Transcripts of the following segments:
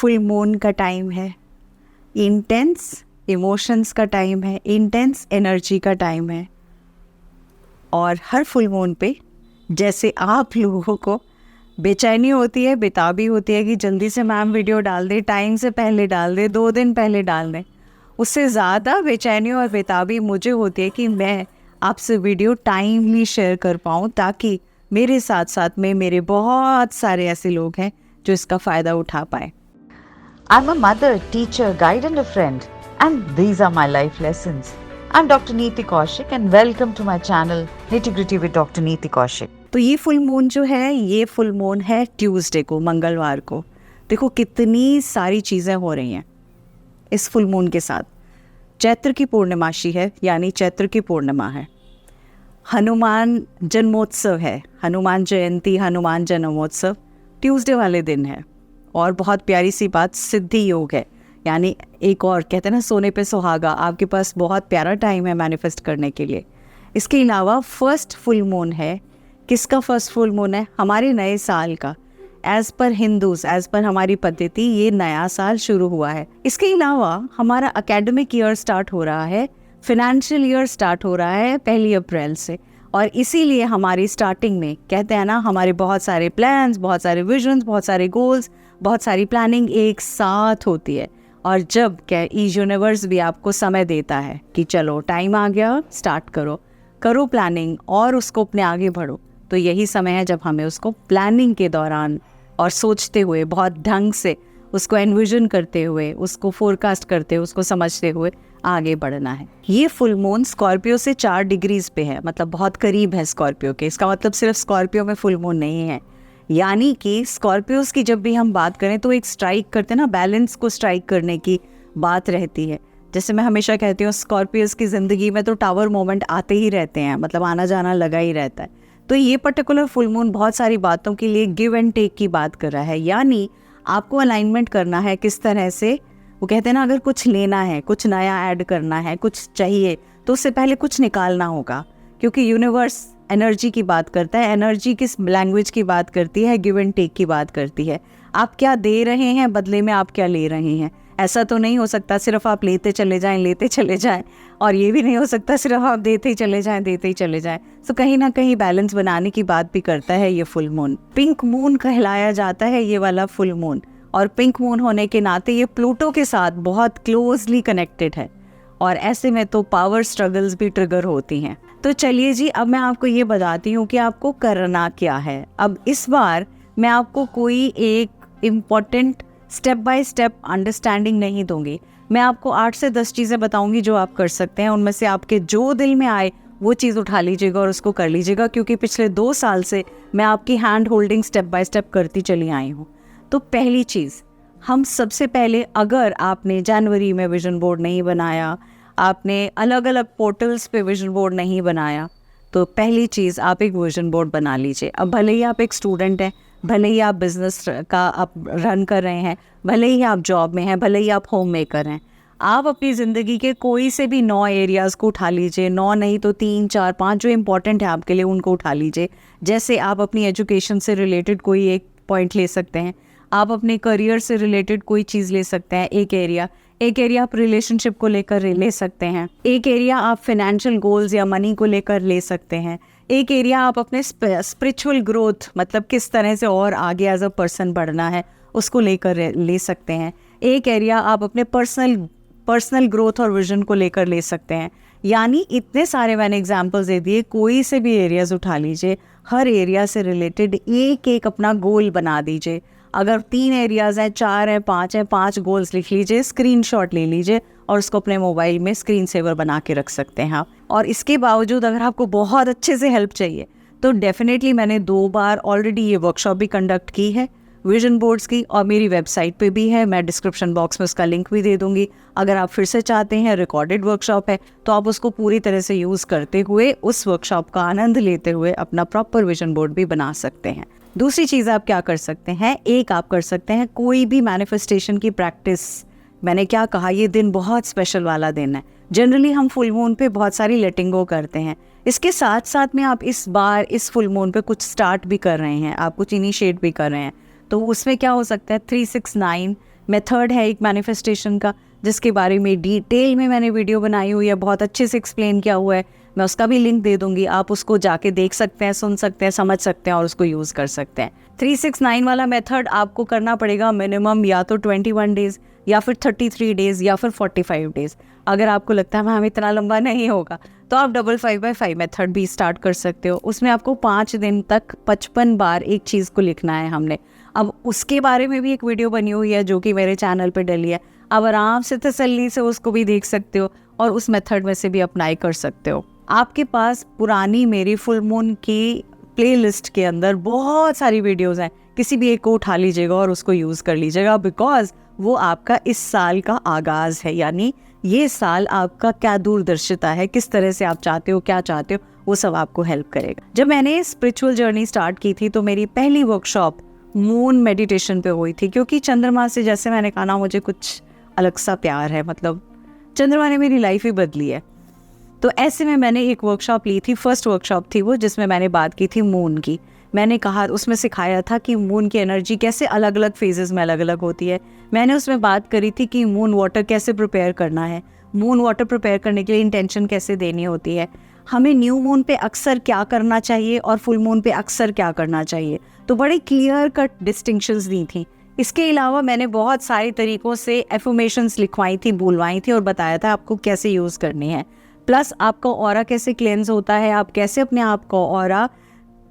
Full moon का time है, intense emotions का टाइम है, इंटेंस एनर्जी का टाइम है। और हर फुल मून पे जैसे आप लोगों को बेचैनी होती है, बेताबी होती है कि जल्दी से मैम वीडियो डाल दे, टाइम से पहले डाल दे, 2 दिन पहले डाल दें, उससे ज़्यादा बेचैनी और बेताबी मुझे होती है कि मैं आपसे वीडियो टाइमली शेयर कर पाऊँ, ताकि मेरे साथ साथ में मेरे बहुत सारे ऐसे लोग हैं जो इसका फ़ायदा उठा पाए। I'm a mother, teacher, guide and a friend, and these are my life lessons. I'm Dr. Neeti Kaushik and welcome to my channel Nitty Gritty with Dr. Neeti Kaushik. तो ये फुल मून जो है, ये full moon है Tuesday को, मंगलवार को। देखो कितनी सारी चीज़ें हो रही हैं इस फुल मून के साथ। चैत्र की पूर्णिमाशी है, यानी चैत्र की पूर्णिमा है। हनुमान जन्मोत्सव है, हनुमान जयंती, हनुमान जन्मोत्सव ट्यूसडे वाले दिन है। और बहुत प्यारी सी बात, सिद्धि योग है, यानी एक और कहते हैं ना सोने पे सुहागा, आपके पास बहुत प्यारा टाइम है मैनिफेस्ट करने के लिए। इसके अलावा फर्स्ट फुल मून है। किसका फर्स्ट फुल मून है? हमारे नए साल का। As per Hindus, as per हमारी पद्धति, ये नया साल शुरू हुआ है। इसके अलावा हमारा एकेडमिक ईयर स्टार्ट हो रहा है, फिनेंशियल ईयर स्टार्ट हो रहा है 1 अप्रैल से। और इसीलिए हमारी स्टार्टिंग में कहते हैं ना, हमारे बहुत सारे प्लान्स, बहुत सारे विजन्स, बहुत सारे गोल्स, बहुत सारी प्लानिंग एक साथ होती है। और जब क्या यूनिवर्स भी आपको समय देता है कि चलो टाइम आ गया, स्टार्ट करो प्लानिंग और उसको अपने आगे बढ़ो, तो यही समय है जब हमें उसको प्लानिंग के दौरान और सोचते हुए, बहुत ढंग से उसको एनविजन करते हुए, उसको फोरकास्ट करते हुए, उसको समझते हुए आगे बढ़ना है। ये फुल मून स्कॉर्पियो से 4 डिग्रीज पे है, मतलब बहुत करीब है स्कॉर्पियो के। इसका मतलब सिर्फ स्कॉर्पियो में फुल मून नहीं है, यानी कि स्कॉर्पियोज की जब भी हम बात करें तो एक स्ट्राइक करते हैं ना, बैलेंस को स्ट्राइक करने की बात रहती है। जैसे मैं हमेशा कहती हूँ, स्कॉर्पियोज की ज़िंदगी में तो टावर मोमेंट आते ही रहते हैं, मतलब आना जाना लगा ही रहता है। तो ये पर्टिकुलर फुल मून बहुत सारी बातों के लिए गिव एंड टेक की बात कर रहा है, यानी आपको अलाइनमेंट करना है किस तरह से। वो कहते हैं ना, अगर कुछ लेना है, कुछ नया ऐड करना है, कुछ चाहिए, तो उससे पहले कुछ निकालना होगा, क्योंकि यूनिवर्स एनर्जी की बात करता है। एनर्जी किस लैंग्वेज की बात करती है? गिव एंड टेक की बात करती है। आप क्या दे रहे हैं, बदले में आप क्या ले रहे हैं। ऐसा तो नहीं हो सकता सिर्फ आप लेते चले जाएं, और ये भी नहीं हो सकता सिर्फ आप देते ही चले जाएं। तो कहीं ना कहीं बैलेंस बनाने की बात भी करता है ये फुल मून। पिंक मून कहलाया जाता है ये वाला फुल मून, और पिंक मून होने के नाते ये प्लूटो के साथ बहुत क्लोजली कनेक्टेड है, और ऐसे में तो पावर स्ट्रगल्स भी ट्रिगर होती हैं। तो चलिए जी, अब मैं आपको ये बताती हूँ कि आपको करना क्या है। अब इस बार मैं आपको कोई एक important step by step understanding नहीं दूंगी। मैं आपको 8 से 10 चीज़ें बताऊंगी जो आप कर सकते हैं। उनमें से आपके जो दिल में आए वो चीज़ उठा लीजिएगा और उसको कर लीजिएगा, क्योंकि पिछले 2 साल से मैं आपकी hand holding step by step करती चली आई हूँ। तो पहली चीज़, हम सबसे पहले, अगर आपने जनवरी में विजन बोर्ड नहीं बनाया, आपने अलग अलग पोर्टल्स पे विजन बोर्ड नहीं बनाया, तो पहली चीज़ आप एक विजन बोर्ड बना लीजिए। अब भले ही आप एक स्टूडेंट हैं, भले ही आप बिजनेस का आप रन कर रहे हैं, भले ही आप जॉब में हैं, भले ही आप होम मेकर हैं, आप अपनी ज़िंदगी के कोई से भी 9 एरियाज़ को उठा लीजिए। 9 नहीं तो 3, 4, 5 जो इम्पोर्टेंट है आपके लिए, उनको उठा लीजिए। जैसे आप अपनी एजुकेशन से रिलेटेड कोई एक पॉइंट ले सकते हैं, आप अपने करियर से रिलेटेड कोई चीज़ ले सकते हैं, एक एरिया आप रिलेशनशिप को लेकर ले सकते हैं, एक एरिया आप फाइनेंशियल गोल्स या मनी को लेकर ले सकते हैं, एक एरिया आप अपने स्पिरिचुअल ग्रोथ, मतलब किस तरह से और आगे एज अ पर्सन बढ़ना है, उसको लेकर ले सकते हैं, एक एरिया आप अपने पर्सनल ग्रोथ और विजन को लेकर ले सकते हैं। यानी इतने सारे मैंने एग्जाम्पल्स दे दिए, कोई से भी एरियाज उठा लीजिए, हर एरिया से रिलेटेड एक अपना गोल बना दीजिए। अगर 3 एरियाज़ हैं, 4 हैं, 5 हैं, 5 गोल्स लिख लीजिए, स्क्रीनशॉट ले लीजिए और उसको अपने मोबाइल में स्क्रीन सेवर बना के रख सकते हैं आप। और इसके बावजूद अगर आपको बहुत अच्छे से हेल्प चाहिए तो डेफिनेटली मैंने 2 बार ऑलरेडी ये वर्कशॉप भी कंडक्ट की है विजन बोर्ड्स की, और मेरी वेबसाइट पे भी है। मैं डिस्क्रिप्शन बॉक्स में उसका लिंक भी दे दूंगी। अगर आप फिर से चाहते हैं, रिकॉर्डेड वर्कशॉप है, तो आप उसको पूरी तरह से यूज़ करते हुए, उस वर्कशॉप का आनंद लेते हुए अपना प्रॉपर विजन बोर्ड भी बना सकते हैं। दूसरी चीज़ आप क्या कर सकते हैं, एक आप कर सकते हैं कोई भी मैनिफेस्टेशन की प्रैक्टिस। मैंने क्या कहा, ये दिन बहुत स्पेशल वाला दिन है। जनरली हम फुल मून पे बहुत सारी लेटिंग गो करते हैं। इसके साथ साथ में आप इस बार इस फुल मून पे कुछ स्टार्ट भी कर रहे हैं, आप कुछ इनिशिएट भी कर रहे हैं। तो उसमें क्या हो सकता है, 369 मेथड है एक मैनिफेस्टेशन का, जिसके बारे में डिटेल में मैंने वीडियो बनाई हुई है, बहुत अच्छे से एक्सप्लेन किया हुआ है। मैं उसका भी लिंक दे दूंगी, आप उसको जाके देख सकते हैं, सुन सकते हैं, समझ सकते हैं और उसको यूज़ कर सकते हैं। 369 वाला मेथड आपको करना पड़ेगा मिनिमम या तो 21 डेज़ या फिर 33 डेज़ या फिर 45 डेज़। अगर आपको लगता है मैम इतना लंबा नहीं होगा तो आप 5/5 मेथड भी स्टार्ट कर सकते हो। उसमें आपको 5 दिन तक 55 बार एक चीज़ को लिखना है हमने। अब उसके बारे में भी एक वीडियो बनी हुई है जो कि मेरे चैनल पे डली है, आप आराम से तसल्ली से उसको भी देख सकते हो और उस मेथड में से भी अप्लाई कर सकते हो। आपके पास पुरानी मेरी फुल मून की प्लेलिस्ट के अंदर बहुत सारी वीडियोस हैं, किसी भी एक को उठा लीजिएगा और उसको यूज़ कर लीजिएगा, बिकॉज वो आपका इस साल का आगाज़ है। यानी ये साल आपका क्या दूरदर्शिता है, किस तरह से आप चाहते हो, क्या चाहते हो, वो सब आपको हेल्प करेगा। जब मैंने स्पिरिचुअल जर्नी स्टार्ट की थी तो मेरी पहली वर्कशॉप मून मेडिटेशन पे हुई थी, क्योंकि चंद्रमा से, जैसे मैंने कहा ना, मुझे कुछ अलग सा प्यार है। मतलब चंद्रमा ने मेरी लाइफ ही बदली है। तो ऐसे में मैंने एक वर्कशॉप ली थी, फर्स्ट वर्कशॉप थी वो, जिसमें मैंने बात की थी मून की। मैंने कहा, उसमें सिखाया था कि मून की एनर्जी कैसे अलग अलग फेजेस में अलग अलग होती है। मैंने उसमें बात करी थी कि मून वाटर कैसे प्रिपेयर करना है, मून वाटर प्रिपेयर करने के लिए इंटेंशन कैसे देनी होती है, हमें न्यू मून पे अक्सर क्या करना चाहिए और फुल मून पे अक्सर क्या करना चाहिए। तो बड़ी क्लियर कट डिस्टिंक्शंस दी थी। इसके अलावा मैंने बहुत सारे तरीक़ों से एफर्मेशंस लिखवाई थी, बुलवाई थी और बताया था आपको कैसे यूज़ करनी है। प्लस आपका ऑरा कैसे क्लेंस होता है, आप कैसे अपने आप को ऑरा,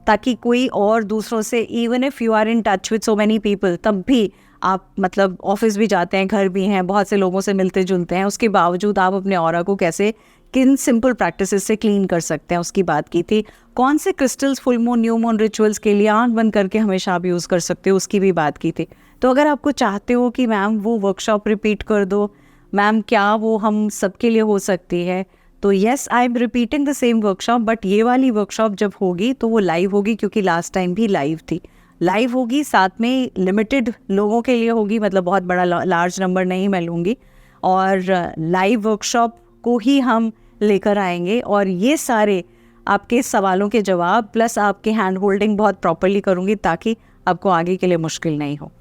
ताकि कोई और दूसरों से, even if you are in touch with so many people, तब भी आप मतलब ऑफिस भी जाते हैं, घर भी हैं, बहुत से लोगों से मिलते जुलते हैं, उसके बावजूद आप अपने ऑरा को कैसे, किन सिंपल प्रैक्टिसेस से क्लीन कर सकते हैं, उसकी बात की थी। कौन से crystals full moon new moon rituals के लिए आंख बंद करके हमेशा आप यूज़ कर सकते हो, उसकी भी बात की थी। तो अगर आपको चाहते हो कि मैम वो वर्कशॉप रिपीट कर दो, मैम क्या वो हम सबके लिए हो सकती है, तो yes, I am repeating the same workshop, but ये वाली वर्कशॉप जब होगी तो वो लाइव होगी, क्योंकि लास्ट टाइम भी लाइव थी। लाइव होगी, साथ में लिमिटेड लोगों के लिए होगी, मतलब बहुत बड़ा लार्ज नंबर नहीं मैं लूँगी, और लाइव वर्कशॉप को ही हम लेकर आएंगे और ये सारे आपके सवालों के जवाब प्लस आपके हैंड होल्डिंग बहुत प्रॉपरली करूँगी, ताकि आपको आगे के लिए मुश्किल नहीं हो।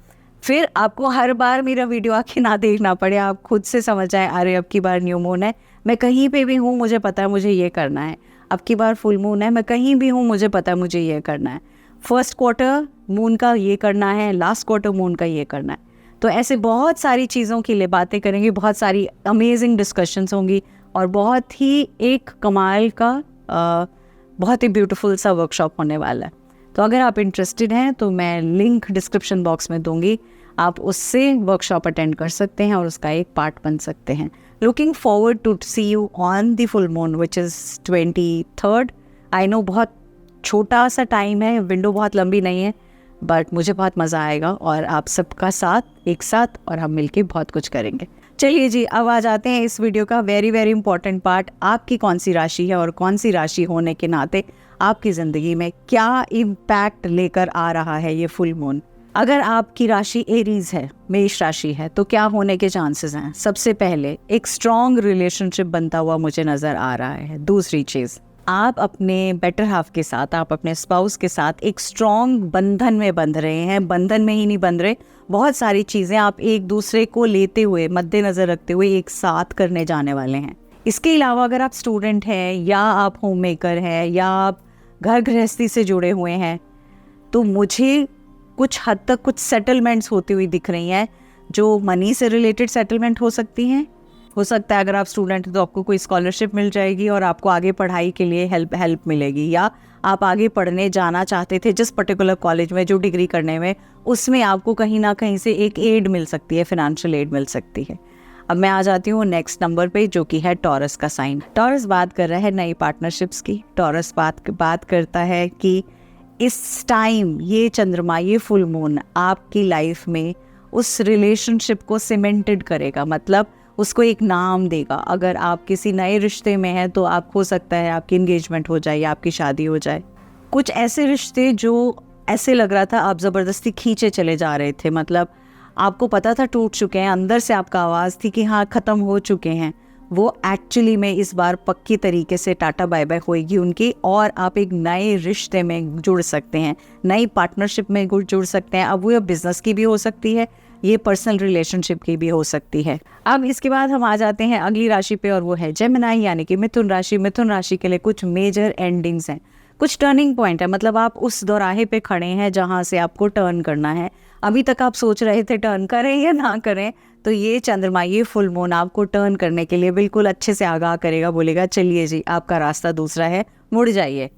फिर आपको हर बार मेरा वीडियो आके ना देखना पड़े, आप खुद से समझ आए, अरे अब की बार न्यू मून है, मैं कहीं पे भी हूँ, मुझे पता है मुझे ये करना है। अब की बार फुल मून है, मैं कहीं भी हूँ, मुझे पता है मुझे ये करना है। फर्स्ट क्वार्टर मून का ये करना है, लास्ट क्वार्टर मून का ये करना है। तो ऐसे बहुत सारी चीज़ों के लिए बातें करेंगे, बहुत सारी अमेजिंग डिस्कशंस होंगी और बहुत ही एक कमाल का बहुत ही ब्यूटीफुल सा वर्कशॉप होने वाला है। तो अगर आप इंटरेस्टेड हैं तो मैं लिंक डिस्क्रिप्शन बॉक्स में दूंगी, आप उससे वर्कशॉप अटेंड कर सकते हैं और उसका एक पार्ट बन सकते हैं। Looking forward to see you on the full moon which is 23rd। I know बहुत छोटा सा टाइम है, विंडो बहुत लंबी नहीं है, बट मुझे बहुत मज़ा आएगा और आप सबका साथ एक साथ, और हम मिलके बहुत कुछ करेंगे। चलिए जी, अब आ जाते हैं इस वीडियो का वेरी वेरी इंपॉर्टेंट पार्ट, आपकी कौन सी राशि है और कौन सी राशि होने के नाते आपकी ज़िंदगी में क्या इम्पैक्ट लेकर आ रहा है ये फुल मून। अगर आपकी राशि एरीज है, मेष राशि है, तो क्या होने के चांसेस हैं? सबसे पहले एक स्ट्रॉन्ग रिलेशनशिप बनता हुआ मुझे नज़र आ रहा है। दूसरी चीज़, आप अपने बेटर हाफ के साथ, आप अपने स्पाउस के साथ एक स्ट्रॉन्ग बंधन में बंध रहे हैं। बंधन में ही नहीं बंध रहे, बहुत सारी चीज़ें आप एक दूसरे को लेते हुए, मद्देनज़र रखते हुए एक साथ करने जाने वाले हैं। इसके अलावा अगर आप स्टूडेंट हैं या आप होम मेकर हैं या आप घर गृहस्थी से जुड़े हुए हैं, तो मुझे कुछ हद तक कुछ सेटलमेंट्स होती हुई दिख रही हैं, जो मनी से रिलेटेड सेटलमेंट हो सकती हैं। हो सकता है अगर आप स्टूडेंट हैं तो आपको कोई स्कॉलरशिप मिल जाएगी और आपको आगे पढ़ाई के लिए हेल्प मिलेगी, या आप आगे पढ़ने जाना चाहते थे जिस पर्टिकुलर कॉलेज में, जो डिग्री करने में, उसमें आपको कहीं ना कहीं से एक एड मिल सकती है, फिनेंशियल एड मिल सकती है। अब मैं आ जाती हूँ नेक्स्ट नंबर पे, जो कि है टॉरस का साइन। टॉरस बात कर रहा है नई पार्टनरशिप्स की। टॉरस बात करता है कि इस टाइम ये चंद्रमा, ये फुल मून आपकी लाइफ में उस रिलेशनशिप को सीमेंटेड करेगा, मतलब उसको एक नाम देगा। अगर आप किसी नए रिश्ते में हैं तो आप, हो सकता है आपकी इंगेजमेंट हो जाए या आपकी शादी हो जाए। कुछ ऐसे रिश्ते जो ऐसे लग रहा था आप ज़बरदस्ती खींचे चले जा रहे थे, मतलब आपको पता था टूट चुके हैं, अंदर से आपका आवाज़ थी कि हाँ ख़त्म हो चुके हैं, वो एक्चुअली में इस बार पक्की तरीके से टाटा बाय बाय होएगी उनकी, और आप एक नए रिश्ते में जुड़ सकते हैं, नई पार्टनरशिप में जुड़ सकते हैं। अब वो बिज़नेस की भी हो सकती है, ये पर्सनल रिलेशनशिप की भी हो सकती है। अब इसके बाद हम आ जाते हैं अगली राशि पे और वो है जेमिनी यानी कि मिथुन राशि। मिथुन राशि के लिए कुछ मेजर एंडिंग्स हैं, कुछ टर्निंग पॉइंट है, मतलब आप उस दौराहे पे खड़े हैं जहाँ से आपको टर्न करना है। अभी तक आप सोच रहे थे टर्न करें या ना करें, तो ये चंद्रमा, ये फुल मून आपको टर्न करने के लिए बिल्कुल अच्छे से आगाह करेगा, बोलेगा चलिए जी आपका रास्ता दूसरा है, मुड़ जाइए।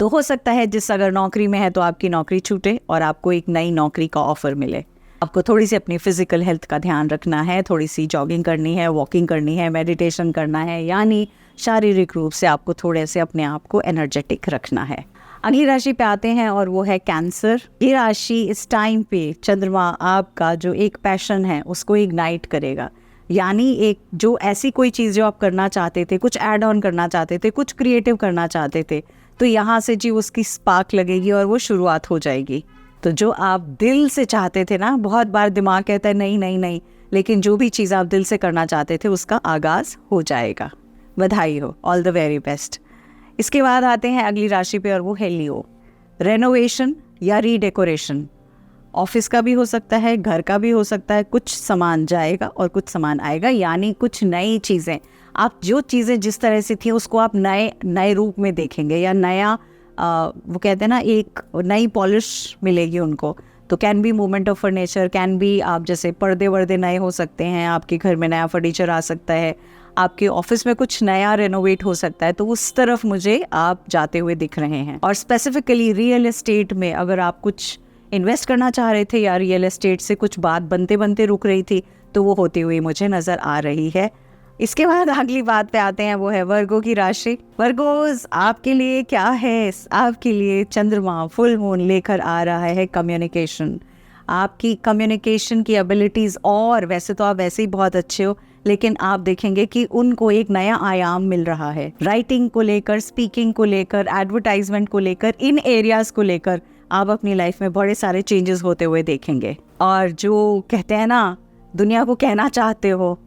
तो हो सकता है जिस अगर नौकरी में है तो आपकी नौकरी छूटे और आपको एक नई नौकरी का ऑफर मिले। आपको थोड़ी सी अपनी फिजिकल हेल्थ का ध्यान रखना है, थोड़ी सी जॉगिंग करनी है, वॉकिंग करनी है, मेडिटेशन करना है, यानी शारीरिक रूप से आपको थोड़े से अपने आप को एनर्जेटिक रखना है। अगली राशि पे आते हैं और वो है कैंसर। ये राशि इस टाइम पे चंद्रमा आपका जो एक पैशन है उसको इग्नाइट करेगा, यानी एक जो ऐसी कोई चीज़ जो आप करना चाहते थे, कुछ ऐड ऑन करना चाहते थे, कुछ क्रिएटिव करना चाहते थे, तो यहाँ से जी उसकी स्पार्क लगेगी और वो शुरुआत हो जाएगी। तो जो आप दिल से चाहते थे ना, बहुत बार दिमाग कहता है नहीं नहीं नहीं, लेकिन जो भी चीज़ आप दिल से करना चाहते थे उसका आगाज़ हो जाएगा। बधाई हो, ऑल द वेरी बेस्ट। इसके बाद आते हैं अगली राशि पे और वो है लियो। रेनोवेशन या रीडेकोरेशन, ऑफिस का भी हो सकता है, घर का भी हो सकता है, कुछ सामान जाएगा और कुछ सामान आएगा, यानी कुछ नई चीज़ें, आप जो चीज़ें जिस तरह से थी उसको आप नए रूप में देखेंगे, या नया वो कहते हैं ना एक नई पॉलिश मिलेगी उनको। तो can be movement of furniture, can be आप जैसे पर्दे वर्दे नए हो सकते हैं, आपके घर में नया फर्नीचर आ सकता है, आपके ऑफिस में कुछ नया रेनोवेट हो सकता है। तो उस तरफ मुझे आप जाते हुए दिख रहे हैं। और स्पेसिफिकली रियल एस्टेट में अगर आप कुछ इन्वेस्ट करना चाह रहे थे या रियल एस्टेट से कुछ बात बनते बनते रुक रही थी, तो वो होती हुई मुझे नज़र आ रही है। इसके बाद अगली बात पे आते हैं, वो है वर्गो की राशि। वर्गोस, आपके लिए क्या है? आपके लिए चंद्रमा फुल मून लेकर आ रहा है कम्युनिकेशन। आपकी कम्युनिकेशन की एबिलिटीज़, और वैसे तो आप वैसे ही बहुत अच्छे हो, लेकिन आप देखेंगे कि उनको एक नया आयाम मिल रहा है। राइटिंग को लेकर, स्पीकिंग को लेकर, एडवर्टाइजमेंट को लेकर, इन एरियाज़ को लेकर आप अपनी लाइफ में बड़े सारे चेंजेस होते हुए देखेंगे। और जो कहते हैं ना, दुनिया को कहना चाहते हो,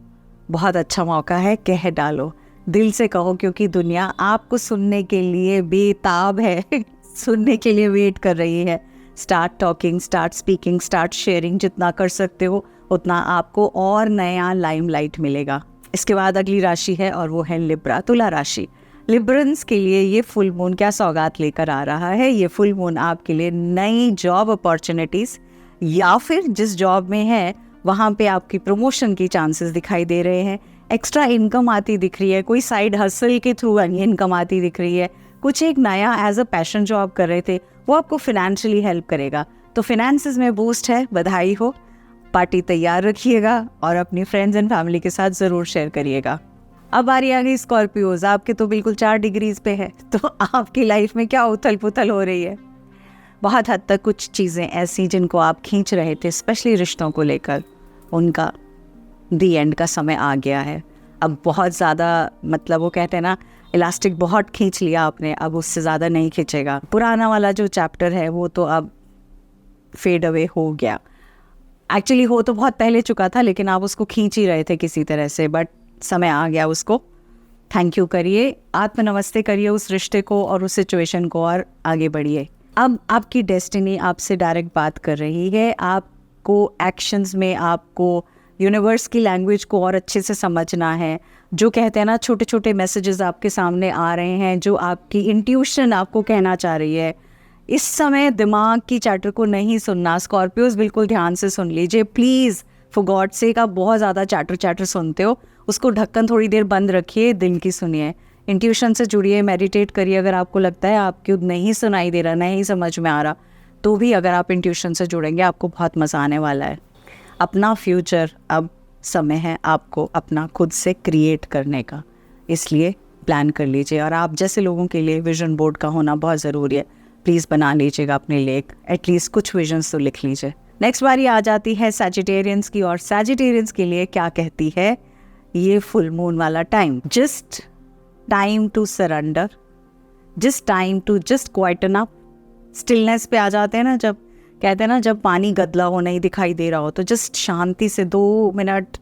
बहुत अच्छा मौका है, कह डालो, दिल से कहो, क्योंकि दुनिया आपको सुनने के लिए बेताब है सुनने के लिए वेट कर रही है। Start talking, start speaking, start sharing, जितना कर सकते हो उतना आपको और नया लाइमलाइट मिलेगा। इसके बाद अगली राशि है और वो है लिब्रा, तुला राशि। लिब्रंस के लिए ये फुल मून क्या सौगात लेकर आ रहा है? ये फुल मून आपके लिए नई जॉब अपॉर्चुनिटीज़, या फिर जिस जॉब में है वहाँ पे आपकी प्रमोशन की चांसेस दिखाई दे रहे हैं, एक्स्ट्रा इनकम आती दिख रही है, कोई साइड हसल के थ्रू इनकम आती दिख रही है, कुछ एक नया एज अ पैशन जो आप कर रहे थे वो आपको फिनेंशियली हेल्प करेगा। तो फिनेंसेस में बूस्ट है, बधाई हो। पार्टी तैयार रखिएगा और अपनी फ्रेंड्स एंड फैमिली के साथ ज़रूर शेयर करिएगा। अब बारी आ गई स्कॉर्पियोज, आपके तो बिल्कुल 4 डिग्रीज पे है, तो आपकी लाइफ में क्या उथल पुथल हो रही है? बहुत हद तक कुछ चीज़ें ऐसी जिनको आप खींच रहे थे, स्पेशली रिश्तों को लेकर, उनका दी एंड का समय आ गया है। अब बहुत ज़्यादा, मतलब वो कहते हैं ना, इलास्टिक बहुत खींच लिया आपने, अब उससे ज़्यादा नहीं खींचेगा। पुराना वाला जो चैप्टर है वो तो अब फेड अवे हो गया। एक्चुअली हो तो बहुत पहले चुका था, लेकिन आप उसको खींच ही रहे थे किसी तरह से, बट समय आ गया उसको। थैंक यू करिए, आत्म नमस्ते करिए उस रिश्ते को और उस सिचुएशन को, और आगे बढ़िए। अब आपकी डेस्टिनी आपसे डायरेक्ट बात कर रही है। आपको एक्शंस में, आपको यूनिवर्स की लैंग्वेज को और अच्छे से समझना है। जो कहते हैं ना, छोटे छोटे मैसेजेस आपके सामने आ रहे हैं, जो आपकी इंट्यूशन आपको कहना चाह रही है। इस समय दिमाग की चैटर को नहीं सुनना। स्कॉर्पियोज बिल्कुल ध्यान से सुन लीजिए प्लीज़, फॉर गॉड सेक। आप बहुत ज़्यादा चैटर सुनते हो, उसको ढक्कन थोड़ी देर बंद रखिए, दिल की सुनिए, इंट्यूशन से जुड़िए, मेडिटेट करिए। अगर आपको लगता है आपको नहीं सुनाई दे रहा, नहीं समझ में आ रहा, तो भी अगर आप इंट्यूशन से जुड़ेंगे आपको बहुत मज़ा आने वाला है। अपना फ्यूचर अब समय है आपको अपना खुद से क्रिएट करने का, इसलिए प्लान कर लीजिए। और आप जैसे लोगों के लिए विजन बोर्ड का होना बहुत ज़रूरी है। प्लीज़ बना लीजिएगा अपने लिए, एटलीस्ट कुछ विजन्स तो लिख लीजिए। नेक्स्ट बारी आ जाती है सैजिटेरियंस की, और सैजिटेरियंस के लिए क्या कहती है ये फुल मून वाला time? Just time to surrender, just time to just quieten up. Stillness पे आ जाते हैं ना, जब कहते हैं ना, जब पानी गदला हो, नहीं दिखाई दे रहा हो, तो जस्ट शांति से 2 मिनट,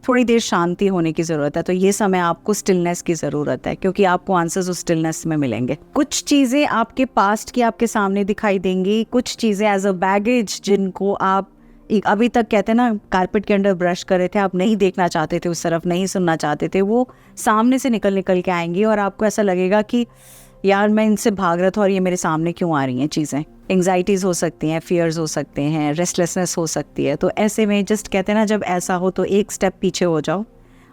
थोड़ी देर शांति होने की ज़रूरत है। तो ये समय आपको स्टिलनेस की ज़रूरत है, क्योंकि आपको आंसर्स उस स्टिलनेस में मिलेंगे। कुछ चीज़ें आपके पास्ट की आपके सामने दिखाई देंगी, कुछ चीज़ें एज अ बैगेज जिनको आप अभी तक कहते हैं ना कारपेट के अंडर ब्रश कर रहे थे, आप नहीं देखना चाहते थे उस तरफ, नहीं सुनना चाहते थे, वो सामने से निकल के आएंगी और आपको ऐसा लगेगा कि यार मैं इनसे भाग रहा था और ये मेरे सामने क्यों आ रही हैं चीज़ें। एंग्जाइटीज़ हो सकती हैं, फियर्स हो सकते हैं, रेस्टलेसनेस हो सकती है। तो ऐसे में जस्ट कहते हैं ना जब ऐसा हो तो एक स्टेप पीछे हो जाओ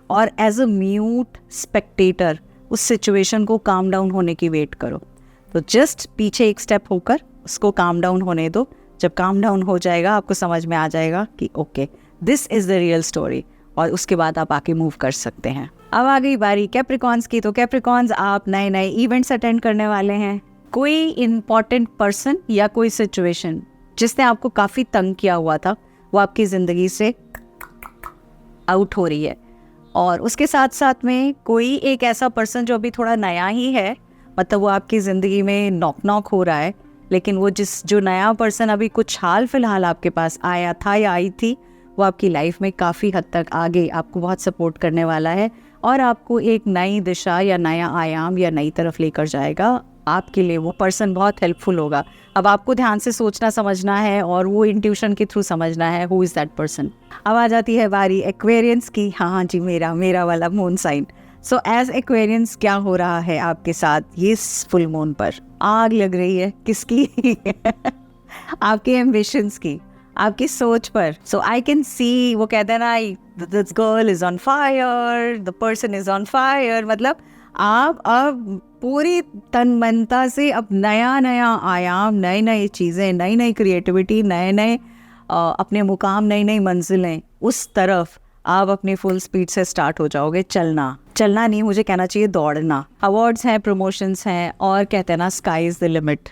और एज अ म्यूट स्पेक्टेटर उस सिचुएशन को काम डाउन होने की वेट करो। तो जस्ट पीछे एक स्टेप होकर उसको काम डाउन होने दो। जब काम डाउन हो जाएगा आपको समझ में आ जाएगा कि okay this is the real story, और उसके बाद आप आके मूव कर सकते हैं। अब आ गई बारी कैप्रिकॉन्स की। तो कैप्रिकॉन्स आप नए नए इवेंट्स अटेंड करने वाले हैं। कोई इम्पॉर्टेंट पर्सन या कोई सिचुएशन जिसने आपको काफ़ी तंग किया हुआ था वो आपकी ज़िंदगी से आउट हो रही है, और उसके साथ साथ में कोई एक ऐसा पर्सन जो अभी थोड़ा नया ही है, मतलब वो आपकी ज़िंदगी में नॉक हो रहा है, लेकिन वो जो नया पर्सन अभी कुछ हाल फिलहाल आपके पास आया था या आई थी, वो आपकी लाइफ में काफ़ी हद तक आगे आपको बहुत सपोर्ट करने वाला है और आपको एक नई दिशा या नया आयाम या नई तरफ लेकर जाएगा। आपके लिए वो पर्सन बहुत हेल्पफुल होगा। अब आपको ध्यान से सोचना समझना है और वो इंट्यूशन के थ्रू समझना है हु इज़ दैट पर्सन। अब आ जाती है बारी एक्वेरियंस की। हाँ जी, मेरा वाला moon sign. So as Aquarians क्या हो रहा है आपके साथ ये फुल मून पर? आग लग रही है किसकी? आपके एम्बिशंस की, आपकी सोच पर। सो आई कैन सी, वो कहते हैं ना this girl is on fire, the person is on fire. मतलब आप अब पूरी तन्मयता से अब नया नया आयाम, नई नई चीज़ें, नई नई क्रिएटिविटी, नए नए अपने मुकाम, नई नई मंजिलें, उस तरफ आप अपनी फुल स्पीड से स्टार्ट हो जाओगे। चलना नहीं, मुझे कहना चाहिए दौड़ना। अवार्ड्स हैं, प्रमोशंस हैं, और कहते हैं ना स्काई इज़ द लिमिट।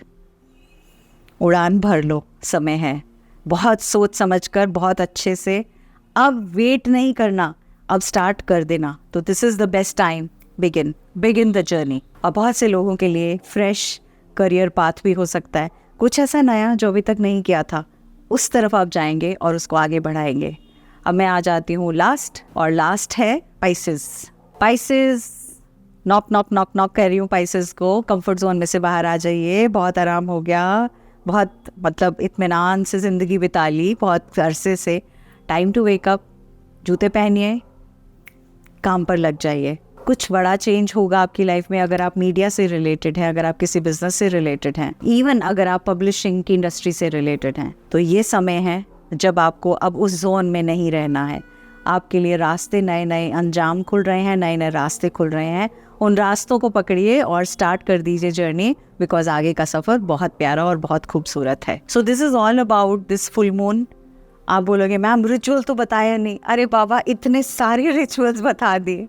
उड़ान भर लो, समय है। बहुत सोच समझकर, बहुत अच्छे से, अब वेट नहीं करना, अब स्टार्ट कर देना। तो this is the best time, begin the journey. और बहुत से लोगों के लिए फ्रेश करियर पाथ भी हो सकता है, कुछ ऐसा नया जो अभी तक नहीं किया था, उस तरफ आप जाएंगे और उसको आगे बढ़ाएंगे। अब मैं आ जाती हूँ लास्ट, और लास्ट है पाइसेस। नॉक कर रही हूँ पाइसेस को, कंफर्ट जोन में से बाहर आ जाइए। बहुत आराम हो गया, बहुत मतलब इत्मीनान से ज़िंदगी बिता ली बहुत अरसे से। टाइम टू वेक अप, जूते पहनिए, काम पर लग जाइए। कुछ बड़ा चेंज होगा आपकी लाइफ में अगर आप मीडिया से रिलेटेड हैं, अगर आप किसी बिजनेस से रिलेटेड हैं, इवन अगर आप पब्लिशिंग की इंडस्ट्री से रिलेटेड हैं, तो ये समय है जब आपको अब उस जोन में नहीं रहना है। आपके लिए रास्ते नए नए अंजाम खुल रहे हैं, नए नए रास्ते खुल रहे हैं। उन रास्तों को पकड़िए और स्टार्ट कर दीजिए जर्नी, बिकॉज आगे का सफ़र बहुत प्यारा और बहुत खूबसूरत है। So this is all about this full moon. आप बोलोगे मैम रिचुअल तो बताया नहीं। अरे बाबा, इतने सारे रिचुअल्स बता दिए।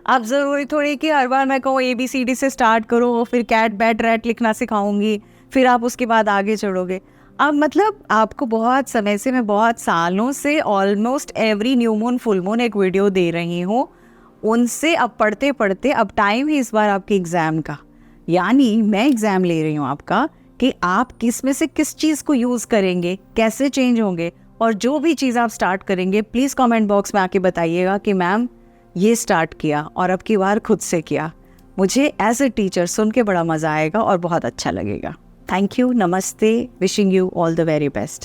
अब ज़रूरी थोड़ी कि हर बार मैं कहूँ ABCD से स्टार्ट करो, फिर कैट बैट रैट लिखना सिखाऊंगी, फिर आप उसके बाद आगे चढ़ोगे। अब मतलब आपको बहुत समय से, मैं बहुत सालों से almost every new moon full moon एक वीडियो दे रही हूँ। उनसे अब पढ़ते पढ़ते अब टाइम है इस बार आपके एग्ज़ाम का, यानी मैं एग्ज़ाम ले रही हूँ आपका कि आप किस में से किस चीज़ को यूज़ करेंगे, कैसे चेंज होंगे। और जो भी चीज़ आप स्टार्ट करेंगे प्लीज़ कमेंट बॉक्स में आके बताइएगा कि मैम ये स्टार्ट किया और अब की बार खुद से किया। मुझे एज ए टीचर सुन के बड़ा मज़ा आएगा और बहुत अच्छा लगेगा। थैंक यू, नमस्ते, wishing you all the very best.